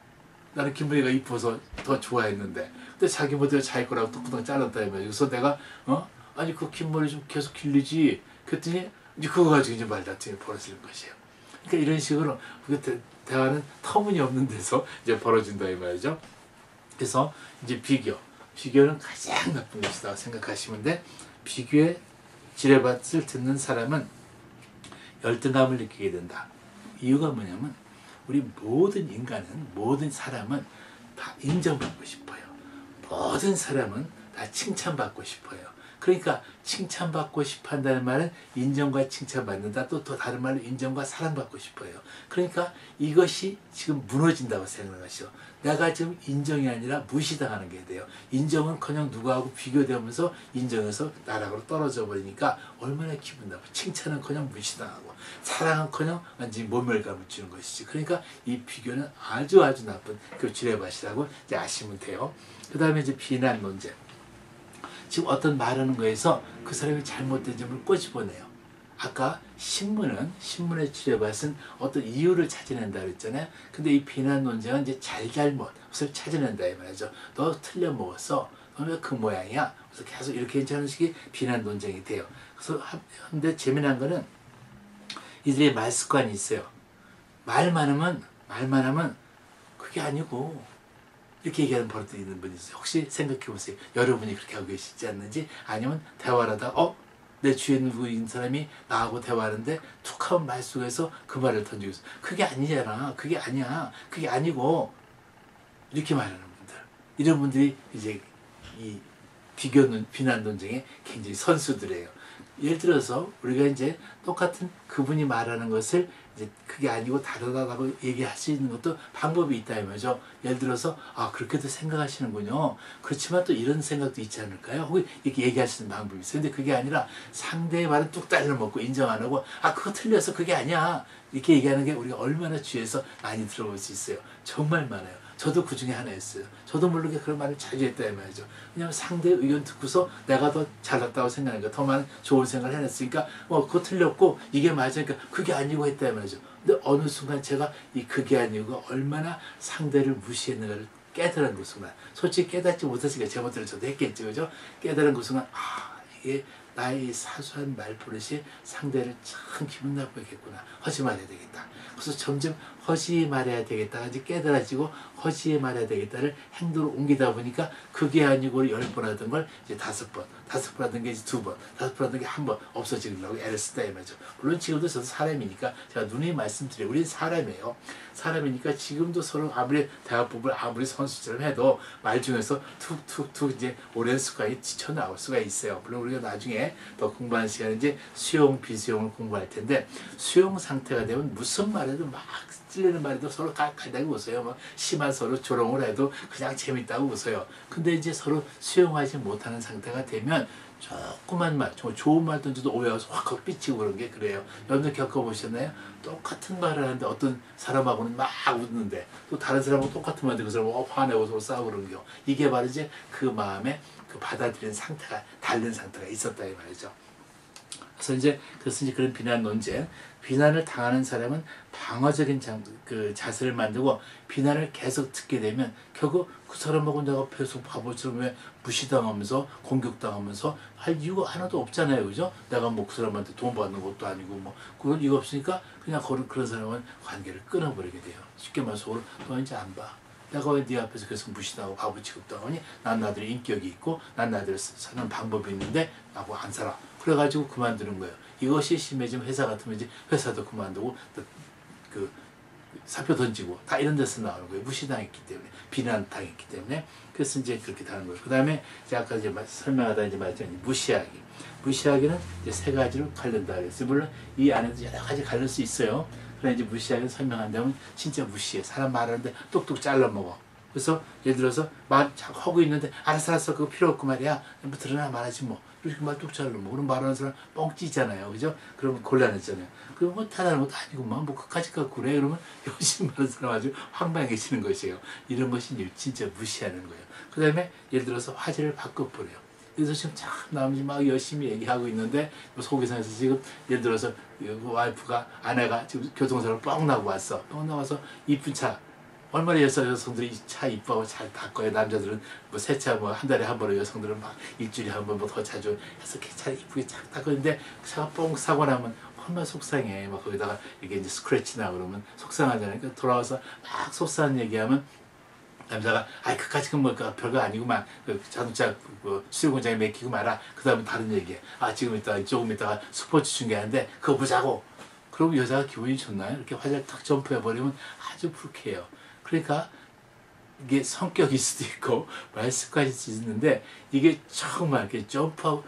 나는 긴 머리가 이뻐서 더 좋아했는데 근데 자기 모델 자기 거라고 뚝뚝 잘랐다 이 말이죠. 그래서 내가 아니 그 긴 머리 좀 계속 길리지 그랬더니 이제 그거 가지고 이제 말다툼이 벌어지는 것이에요. 그러니까 이런 식으로 대화는 터무니없는 데서 이제 벌어진다 이 말이죠. 그래서 이제 비교는 가장 나쁜 것이다 생각하시면 돼. 비교의 지뢰밭을 듣는 사람은 열등감을 느끼게 된다. 이유가 뭐냐면 우리 모든 사람은 다 인정받고 싶어요. 모든 사람은 다 칭찬받고 싶어요. 그러니까 칭찬받고 싶어 한다는 말은 인정과 칭찬받는다. 또 다른 말로 인정과 사랑받고 싶어요. 그러니까 이것이 지금 무너진다고 생각하시오. 내가 지금 인정이 아니라 무시당하는 게 돼요. 인정은커녕 누구하고 비교되면서 인정해서 나락으로 떨어져 버리니까 얼마나 기분 나빠. 칭찬은커녕 무시당하고 사랑은커녕 완전히 모멸감을 주는 것이지. 그러니까 이 비교는 아주 나쁜 그 지뢰밭이라고 이제 아시면 돼요. 그 다음에 이제 비난 논쟁. 지금 어떤 말하는 거에서 그 사람이 잘못된 점을 꼬집어내요. 아까 신문의 지뢰밭은 어떤 이유를 찾아낸다 그랬잖아요. 근데 이 비난 논쟁은 이제 잘못을 찾아낸다 이 말이죠. 너 틀려 먹었어. 너 왜 그 모양이야? 그래서 계속 이렇게 하는 식이 비난 논쟁이 돼요. 그래서 근데 재미난 거는 이들의 말 습관이 있어요. 말만 하면 그게 아니고 이렇게 얘기하는 버릇이 있는 분이 있어요. 혹시 생각해 보세요. 여러분이 그렇게 하고 계시지 않는지 아니면 대화를 하다가 내 주위에 있는 사람이 나하고 대화하는데 툭 하면 말 속에서 그 말을 던지고 있어. 그게 아니잖아. 그게 아니야. 그게 아니고 이렇게 말하는 분들. 이런 분들이 이제 이 비난 논쟁의 굉장히 선수들이에요. 예를 들어서 우리가 이제 똑같은 그분이 말하는 것을 이제 그게 아니고 다르다고 얘기할 수 있는 것도 방법이 있다 이 말이죠. 예를 들어서 그렇게도 생각하시는군요. 그렇지만 또 이런 생각도 있지 않을까요? 혹은 이렇게 얘기할 수 있는 방법이 있어요. 근데 그게 아니라 상대의 말은 뚝 달려먹고 인정 안 하고 그거 틀려서 그게 아니야. 이렇게 얘기하는 게 우리가 얼마나 주위에서 많이 들어볼 수 있어요. 정말 많아요. 저도 그 중에 하나였어요. 저도 모르게 그런 말을 자주 했다 이 말이죠. 왜냐하면 상대의 의견 듣고서 내가 더 잘났다고 생각하니까 더 많은 좋은 생각을 해냈으니까 그거 틀렸고 이게 맞으니까 그게 아니고 했다 이 말이죠. 근데 어느 순간 제가 이 그게 아니고 얼마나 상대를 무시했는가를 깨달은 그 순간, 솔직히 깨닫지 못했으니까 제 멋대로 저도 했겠죠, 그죠? 깨달은 그 순간, 이게 나의 사소한 말버릇이 상대를 참 기분 나쁘게 했구나. 하지 말아야 되겠다. 그래서 점점 허지 말아야 되겠다. 이제 깨달아지고 허지 말아야 되겠다를 행동으로 옮기다 보니까 그게 아니고 10번 하던 걸 이제 5번, 5번 하던 게 이제 2번, 5번 하던 게 1번 없어지려고 애를 쓰다 이 말이죠. 물론 지금도 저도 사람이니까 제가 누누이 말씀드려요. 우리는 사람이에요. 사람이니까 지금도 서로 아무리 대화법을 아무리 선수처럼 해도 말 중에서 툭툭툭 이제 오랜 습관이 지쳐 나올 수가 있어요. 물론 우리가 나중에 더 공부하는 시간에 이제 수용, 비수용을 공부할 텐데 수용 상태가 되면 무슨 말해도 막 찔리는 말에도 서로 깔깔하게 웃어요. 막 심한 서로 조롱을 해도 그냥 재밌다고 웃어요. 근데 이제 서로 수용하지 못하는 상태가 되면 조그만 말, 정말 좋은 말 던져도 오해해서 확 삐치고 그런 게 그래요. 여러분들 겪어보셨나요? 똑같은 말을 하는데 어떤 사람하고는 막 웃는데 또 다른 사람하고 똑같은 말인데 그 사람하고 화내고 서로 싸우고 그런 게 이게 바로 이제 그 마음에 그 받아들이는 상태가 다른 상태가 있었다 이 말이죠. 그래서 이제 그런 비난 논쟁, 비난을 당하는 사람은 방어적인 자세를 만들고 비난을 계속 듣게 되면 결국 그 사람하고 내가 계속 바보처럼 왜 무시당하면서 공격당하면서 할 이유가 하나도 없잖아요, 그죠? 내가 뭐 그 사람한테 돈 받는 것도 아니고 뭐 그런 이유 없으니까 그냥 그런 사람은 관계를 끊어버리게 돼요. 쉽게 말해서 너 이제 안 봐. 내가 왜 네 앞에서 계속 무시당하고 바보 취급당하니? 난 나들이 인격이 있고 난 나들 사는 방법이 있는데 나하고 안 살아. 그래가지고 그만두는 거예요. 이것이 심해지면 회사 같으면 이제 회사도 그만두고 그 사표 던지고 다 이런 데서 나오는 거예요. 무시당했기 때문에, 비난당했기 때문에. 그래서 이제 그렇게 다는 거예요. 그 다음에 제가 아까 이제 설명하다 이제 말했잖아요. 무시하기. 무시하기는 이제 3가지로 갈른다 그랬어요. 물론 이 안에도 여러 가지 갈릴 수 있어요. 그러나 이제 무시하기는 설명한다면 진짜 무시해. 사람 말하는데 똑똑 잘라 먹어. 그래서 예를 들어서 말 하고 있는데 알았어 그거 필요 없고 말이야. 뭐 들으나 말하지 뭐. 이렇게 말 똑 잘라 먹어. 그럼 말하는 사람 뻥찌잖아요. 그죠? 그러면 곤란했잖아요. 그럼 뭐 타다는 것도 아니고 뭐 그까짓 갖고 그래. 그러면 열심히 말하는 사람 아주 황당해지는 것이에요. 이런 것이 진짜 무시하는 거예요. 그 다음에 예를 들어서 화제를 바꿔버려요. 그래서 지금 참 남이 막 열심히 얘기하고 있는데 속이상에서 지금 예를 들어서 와이프가 아내가 지금 교통사고를 뻥 나고 왔어. 뻥 나와서 이쁜 차 얼마나 여성들이 차 이뻐하고 잘 바꿔요. 남자들은 뭐 새 차 뭐 한 달에 한 번에 여성들은 막 일주일에 한 번 뭐 더 자주 해서 차 이쁘게 잘 닦았는데 차가 뻥 사고 나면 얼마나 속상해. 막 거기다가 이게 이제 스크래치나 그러면 속상하잖아요. 그러니까 돌아와서 막 속상한 얘기하면 남자가 그까짓 건 뭐 별거 아니구만. 그 자동차 수요 공장에 맡기고 말아. 그 다음에 다른 얘기해. 지금 조금 있다가 스포츠 중계하는데 그거 보자고. 그럼 여자가 기분이 좋나요? 이렇게 화제를 탁 점프해버리면 아주 불쾌해요. 그러니까 이게 성격일 수도 있고 말 습관일 수도 있는데 이게 정말 이렇게 점프하고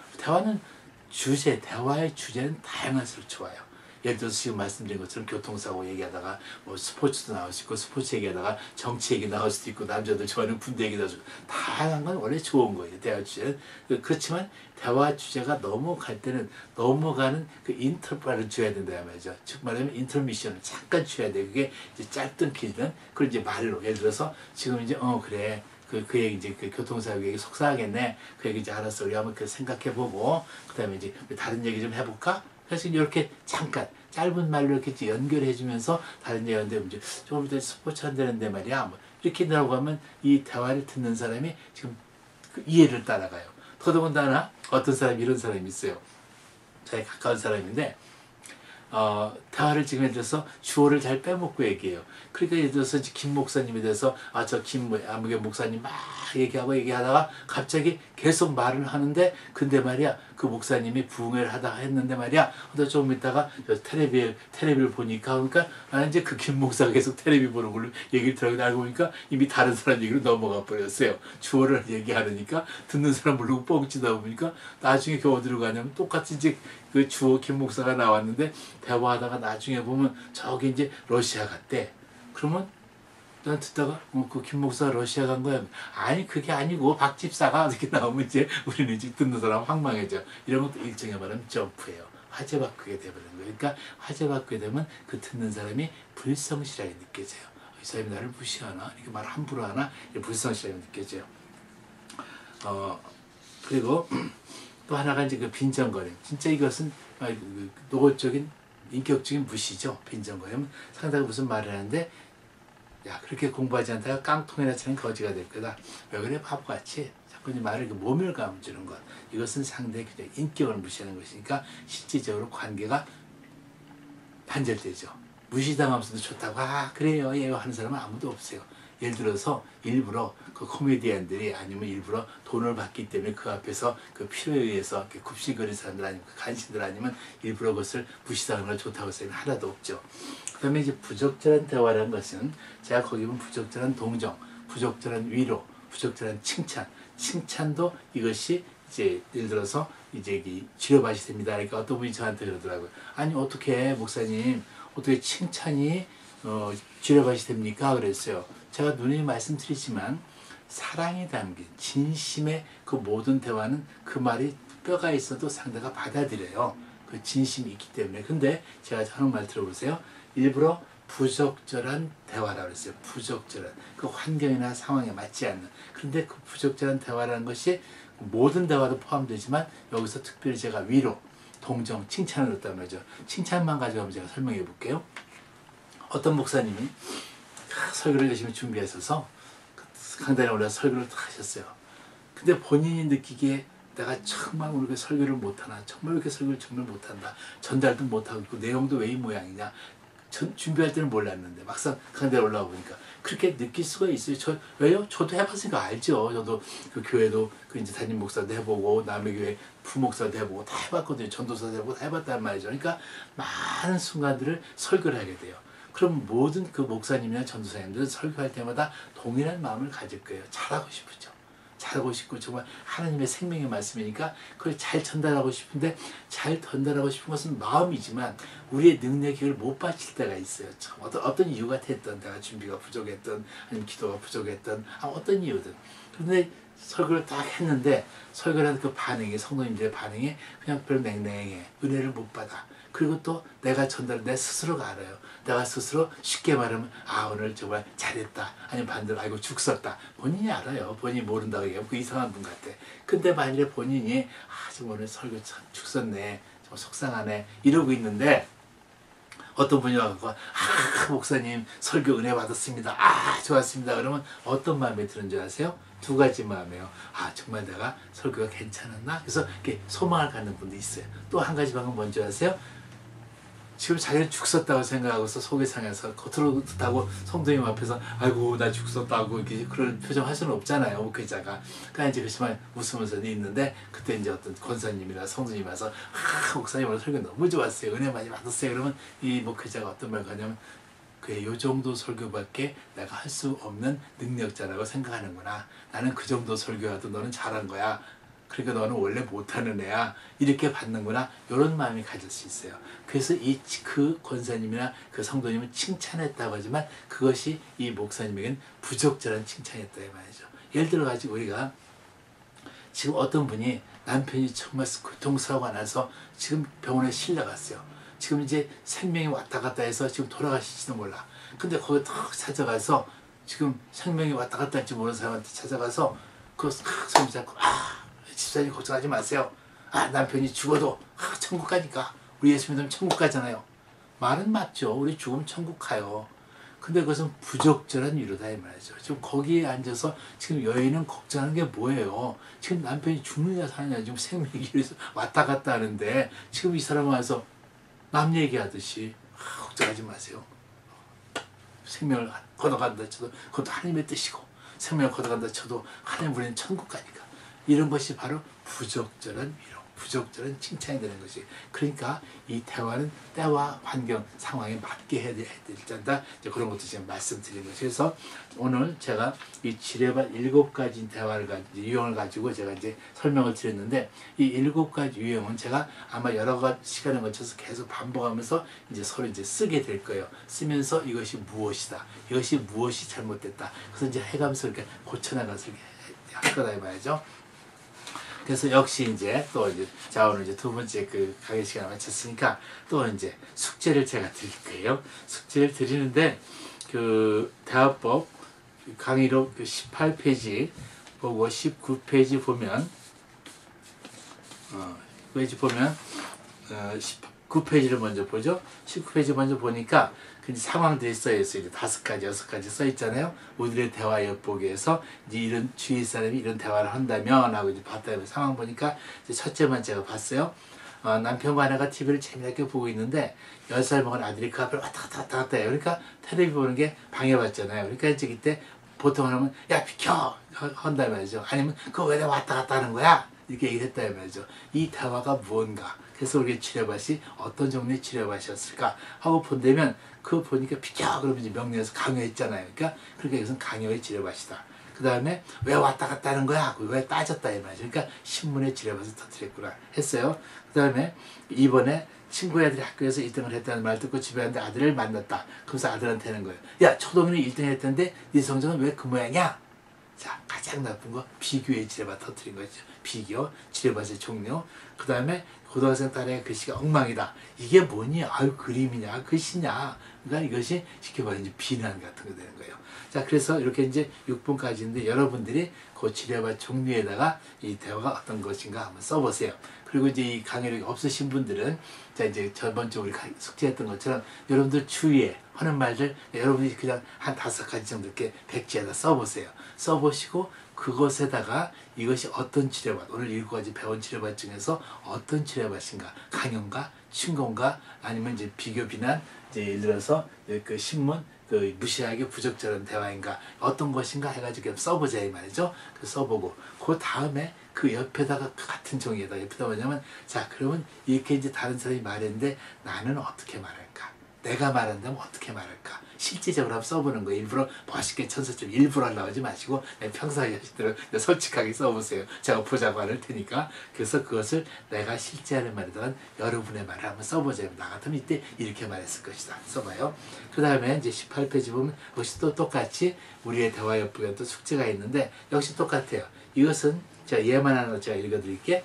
대화의 주제는 다양할수록 좋아요. 예를 들어서 지금 말씀드린 것처럼 교통사고 얘기하다가 뭐 스포츠도 나올 수 있고 스포츠 얘기하다가 정치 얘기 나올 수도 있고 남자들 좋아하는 군대 얘기 나올 수도 있고 다양한 건 원래 좋은 거예요. 대화 주제는. 그렇지만 대화 주제가 넘어갈 때는 넘어가는 그 인터벌을 줘야 된다 말이죠. 즉 말하면 인터미션을 잠깐 줘야 돼. 그게 이제 짧든 길든 그걸 이제 말로 예를 들어서 지금 이제 그래. 그 얘기 이제 그 교통사고 얘기 속상하겠네. 그 얘기 이제 알았어. 우리 한번 생각해보고 그다음에 이제 다른 얘기 좀 해볼까? 그래서 이렇게 잠깐 짧은 말로 이렇게 연결해주면서 다른 얘기하는데 이제 조금 이따 스포츠 한다는데 말이야. 뭐 이렇게 나오고 하면 이 대화를 듣는 사람이 지금 그 이해를 따라가요. 더더군다나 어떤 사람이 이런 사람이 있어요. 저에 가까운 사람인데 대화를 지금 예를 들어서 주어를 잘 빼먹고 얘기해요. 그러니까 예를 들어서 김 목사님에 대해서 저 김아무개 목사님 막 얘기하다가 갑자기 계속 말을 하는데 근데 말이야 그 목사님이 부흥회를 했는데 말이야 조금 있다가 텔레비를 보니까 그러니까 나는 이제 그 김 목사가 계속 텔레비 보는 걸로 얘기를 들어가고 알고 보니까 이미 다른 사람 얘기로 넘어가 버렸어요. 주어를 얘기하니까 듣는 사람 모르고 뻥치다 보니까 나중에 겨우 들어가냐면 똑같이 이제 그 주어 김 목사가 나왔는데 대화하다가 나중에 보면 저기 이제 러시아 갔대. 그러면 난 듣다가 그 김 목사 러시아 간 거야. 아니 그게 아니고 박 집사가 이렇게 나오면 이제 우리는 이제 듣는 사람 황망해져. 이런 것도 일종의 말하면 점프예요. 화제 바꾸게 되버리는 거예요. 그러니까 화제 바꾸게 되면 그 듣는 사람이 불성실하게 느껴져요. 이 사람이 나를 무시하나? 이렇게 말 함부로 하나? 불성실함이 느껴져요. 그리고 또 하나가 이제 그 빈정거림. 진짜 이것은 노골적인 인격적인 무시죠. 빈정거리면 상대가 무슨 말을 하는데 야 그렇게 공부하지 않다가 깡통이나 치는 거지가 될 거다. 왜 그래 바보같이 자꾸 말을 모멸감 주는 것. 이것은 상대의 그냥 인격을 무시하는 것이니까 실질적으로 관계가 단절되죠. 무시당하면서도 좋다고 그래요 예 하는 사람은 아무도 없어요. 예를 들어서 일부러 그 코미디언들이 아니면 일부러 돈을 받기 때문에 그 앞에서 그 필요에 의해서 이렇게 굽실거리는 사람들 아니면 간신들 아니면 일부러 그것을 무시당하는 걸 좋다고 할 사람이 하나도 없죠. 그 다음에 이제 부적절한 대화라는 것은 제가 거기 보면 부적절한 동정, 부적절한 위로, 부적절한 칭찬, 칭찬도 이것이 이제 예를 들어서 이제 지뢰밭이 됩니다. 그러니까 어떤 분이 저한테 그러더라고요. 아니 어떻게 목사님 어떻게 칭찬이 지뢰밭이 됩니까? 그랬어요. 제가 누누이 말씀드리지만 사랑이 담긴 진심의 그 모든 대화는 그 말이 뼈가 있어도 상대가 받아들여요. 그 진심이 있기 때문에. 근데 제가 하는 말 들어보세요. 일부러 부적절한 대화라고 그랬어요. 부적절한 그 환경이나 상황에 맞지 않는. 그런데 그 부적절한 대화라는 것이 모든 대화도 포함되지만 여기서 특별히 제가 위로, 동정, 칭찬을 넣었단 말이죠. 칭찬만 가지고 제가 설명해 볼게요. 어떤 목사님이 설교를 열심히 준비했어서 강단에 올라서 설교를 다 하셨어요. 근데 본인이 느끼기에 내가 정말 오늘 설교를 못하나, 정말 이렇게 설교를 정말 못한다, 전달도 못하고 있고 내용도 왜 이 모양이냐, 준비할 때는 몰랐는데 막상 강단에 올라와 보니까 그렇게 느낄 수가 있어요. 왜요? 저도 해봤으니까 알죠. 저도 그 교회도 그 이제 담임 목사도 해보고 남의 교회 부목사도 해보고 다 해봤거든요. 전도사도 해보고 다 해봤단 말이죠. 그러니까 많은 순간들을 설교를 하게 돼요. 그럼 모든 그 목사님이나 전도사님들은 설교할 때마다 동일한 마음을 가질 거예요. 잘하고 싶으죠. 잘하고 싶고 정말 하나님의 생명의 말씀이니까 그걸 잘 전달하고 싶은데 잘 전달하고 싶은 것은 마음이지만 우리의 능력이 그걸 못 바칠 때가 있어요. 어떤 이유가 됐든 내가 준비가 부족했든 아니면 기도가 부족했든 어떤 이유든. 그런데 설교를 딱 했는데 설교를 하는 그 반응이 성도님들의 반응이 그냥 별 맹맹해. 은혜를 못 받아. 그리고 또 내가 내 스스로가 알아요. 내가 스스로 쉽게 말하면 오늘 정말 잘했다. 아니면 반대로 아이고 죽었다. 본인이 알아요. 본인이 모른다고 얘기하면 그 이상한 분 같아. 근데 만일에 본인이 정말 오늘 설교 참 죽었네. 정말 속상하네. 이러고 있는데 어떤 분이 와서 목사님 설교 은혜 받았습니다. 좋았습니다. 그러면 어떤 마음이 드는 줄 아세요? 두 가지 마음이에요. 정말 내가 설교가 괜찮았나? 그래서 이렇게 소망을 갖는 분도 있어요. 또 한 가지 방은 뭔지 아세요? 지금 자기는 죽었다고 생각하고서 속이 상해서 겉으로 듣다고 성도님 앞에서 아이고 나 죽었다고 이렇게 그런 표정 할 수는 없잖아요. 목회자가. 그러니까 이제 그렇지만 웃으면서 있는데 그때 이제 어떤 권사님이나 성도님이 와서 목사님 오늘 설교 너무 좋았어요. 은혜 많이 받았어요. 그러면 이 목회자가 어떤 말 하냐면 그래 요 정도 설교밖에 내가 할 수 없는 능력자라고 생각하는구나. 나는 그 정도 설교라도 너는 잘한 거야. 그러니까 너는 원래 못하는 애야. 이렇게 받는구나. 이런 마음이 가질 수 있어요. 그래서 그 권사님이나 그 성도님은 칭찬했다고 하지만 그것이 이 목사님에겐 부적절한 칭찬이었다 이 말이죠. 예를 들어 가지고 우리가 지금 어떤 분이 남편이 정말 교통사고가 나서 지금 병원에 실려갔어요. 지금 이제 생명이 왔다 갔다 해서 지금 돌아가실지도 몰라. 근데 거기 탁 찾아가서 지금 생명이 왔다 갔다 할지 모르는 사람한테 찾아가서 그 손 잡고 집사님 걱정하지 마세요. 남편이 죽어도 천국 가니까 우리 예수 믿으면 천국 가잖아요. 말은 맞죠. 우리 죽으면 천국 가요. 근데 그것은 부적절한 위로다 이 말이죠. 지금 거기에 앉아서 지금 여인은 걱정하는 게 뭐예요? 지금 남편이 죽느냐 사느냐 지금 생명이 왔다 갔다 하는데 지금 이 사람 와서 남 얘기하듯이 걱정하지 마세요. 생명을 걷어간다 쳐도 그것도 하나님의 뜻이고 생명을 걷어간다 쳐도 하나님 우리는 천국 가니까. 이런 것이 바로 부적절한 위로, 부적절한 칭찬이 되는 것이. 그러니까 이 대화는 때와 환경, 상황에 맞게 해야 된다. 그런 것도 지금 말씀드린 거죠. 그래서 오늘 제가 이 지뢰밭 7가지 대화를 유형을 가지고 제가 이제 설명을 드렸는데 이 7가지 유형은 제가 아마 여러 가지 시간을 거쳐서 계속 반복하면서 이제 서로 이제 쓰게 될 거예요. 쓰면서 이것이 무엇이다. 이것이 무엇이 잘못됐다. 그래서 이제 해가면서 이렇게 고쳐나가서 할 거다 이 말이죠. 그래서 역시 이제 또 이제 자 오늘 이제 두 번째 그 강의 시간을 마쳤으니까 또 이제 숙제를 제가 드릴 거예요. 숙제를 드리는데 그 대화법 강의록 18페이지 보고 19페이지 보면 19페이지를 먼저 보죠. 19페이지 먼저 보니까 그 상황들이 써 있어요. 이제 5가지, 6가지 써 있잖아요. 우리의 대화 엿보기에서 이제 이런 주위 사람이 이런 대화를 한다면 하고 이제 봤다면 상황 보니까 이제 첫째만 제가 봤어요. 남편과 아내가 TV를 재미나게 보고 있는데 10살 먹은 아들이 그 앞을 왔다 갔다 해요. 그러니까 텔레비 보는 게 방해받잖아요. 그러니까 이제 그때 보통 하면 야 비켜! 한다 말이죠. 아니면 그거 왜 왔다 갔다 하는 거야? 이렇게 얘기를 했다 말이죠. 이 대화가 무언가, 그래서 우리의 치료밭이 어떤 종류의 치료밭이었을까 하고 본다면 그거 보니까 비켜! 그러면 이제 명령에서 강요했잖아요. 그러니까 그렇게 이것은 강요의 치료밭이다. 그 다음에 왜 왔다 갔다 하는 거야? 왜 따졌다 이 말이죠. 그러니까 신문의 치료밭을 터뜨렸구나 했어요. 그 다음에 이번에 친구 애들이 학교에서 1등을 했다는 말 듣고 집에 왔는데 아들을 만났다. 그래서 아들한테 하는 거예요. 야, 초동이는 1등 했던데 네 성적은 왜 그 모양이야? 자, 가장 나쁜 거 비교의 지뢰밭 터뜨린 거죠. 비교, 지뢰밭의 종류. 그 다음에 고등학생 딸의 글씨가 엉망이다. 이게 뭐니? 아유, 그림이냐, 글씨냐. 그러니까 이것이 쉽게 말하면 이제 비난 같은 거 되는 거예요. 자, 그래서 이렇게 이제 6분까지인데 여러분들이 그 지뢰밭 종류에다가 이 대화가 어떤 것인가 한번 써보세요. 그리고 이제 이 강의력이 없으신 분들은 자, 이제 저번 주 우리 숙제했던 것처럼 여러분들 주위에 하는 말들 여러분이 그냥 한 5가지 정도 이렇게 백지에다 써보세요. 써보시고 그것에다가 이것이 어떤 치료밭, 오늘 7가지 배운 치료밭 중에서 어떤 치료밭인가, 강연가, 충고인가, 아니면 이제 비교 비난, 이제 예를 들어서 그 신문, 그 무시하게 부적절한 대화인가, 어떤 것인가 해가지고 써보자 이 말이죠. 그 써보고 그 다음에 그 옆에다가 같은 종이에다 옆에다 뭐냐면 자 그러면 이렇게 이제 다른 사람이 말했는데 나는 어떻게 말할까? 내가 말한다면 어떻게 말할까? 실제적으로 한번 써보는 거예요. 일부러 멋있게 천사처럼 일부러 하려고 하지 마시고 평소에 하시도록 솔직하게 써보세요. 제가 보자고 할 테니까. 그래서 그것을 내가 실제 하는 말이든 여러분의 말을 한번 써보자. 나 같으면 이때 이렇게 말했을 것이다. 써봐요. 그 다음에 이제 18페이지 보면 역시 또 똑같이 우리의 대화 엿보기에 또 숙제가 있는데 역시 똑같아요. 이것은 자 예만 하나 제가 읽어드릴게.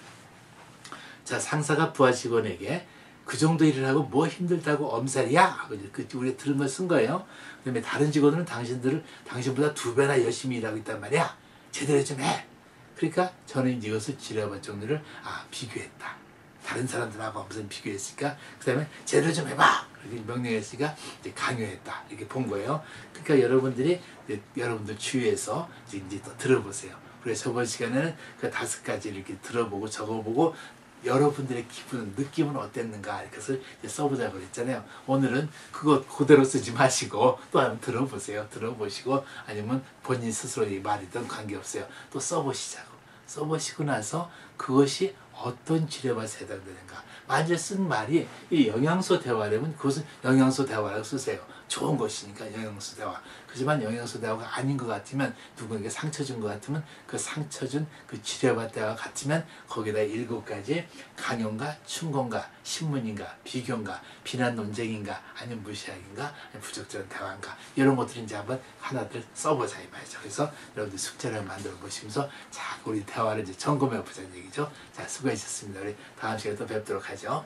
자 상사가 부하 직원에게 그 정도 일을 하고 뭐 힘들다고 엄살이야? 우리가 들은 걸 쓴 거예요. 그 다음에 다른 직원들은 당신보다 2배나 열심히 일하고 있단 말이야. 제대로 좀 해. 그러니까 저는 이것을 지뢰밭 종류를 비교했다. 다른 사람들하고 무슨 비교했으니까 그 다음에 제대로 좀 해봐. 이렇게 명령했으니까 이제 강요했다. 이렇게 본 거예요. 그러니까 여러분들이 여러분들 주위에서 이제 또 들어보세요. 그래서 저번 시간에는 그 5가지 이렇게 들어보고 적어보고 여러분들의 기분, 느낌은 어땠는가 그것을 써보자고 그랬잖아요. 오늘은 그거 그대로 쓰지 마시고 또 한번 들어보세요. 들어보시고 아니면 본인 스스로의 말이든 관계없어요. 또 써보시자고. 써보시고 나서 그것이 어떤 치료밭에 해당되는가. 만약에 쓴 말이 이 영양소 대화라면 그것은 영양소 대화라고 쓰세요. 좋은 것이니까 영양소 대화. 하지만 영양소 대화가 아닌 것 같으면 누구에게 상처 준 것 같으면 그 상처 준 그 치료밭 대화가 같으면 거기다 7가지 강연가, 충고인가, 신문인가, 비교인가, 비난 논쟁인가, 아니면 무시하기인가, 아니면 부적절한 대화인가 이런 것들을 이제 한번 하나들 써보자 이 말이죠. 그래서 여러분들 숙제를 만들어 보시면서 자 우리 대화를 이제 점검해 보자는 얘기죠. 자 수고하셨습니다. 우리 다음 시간에 또 뵙도록 하죠.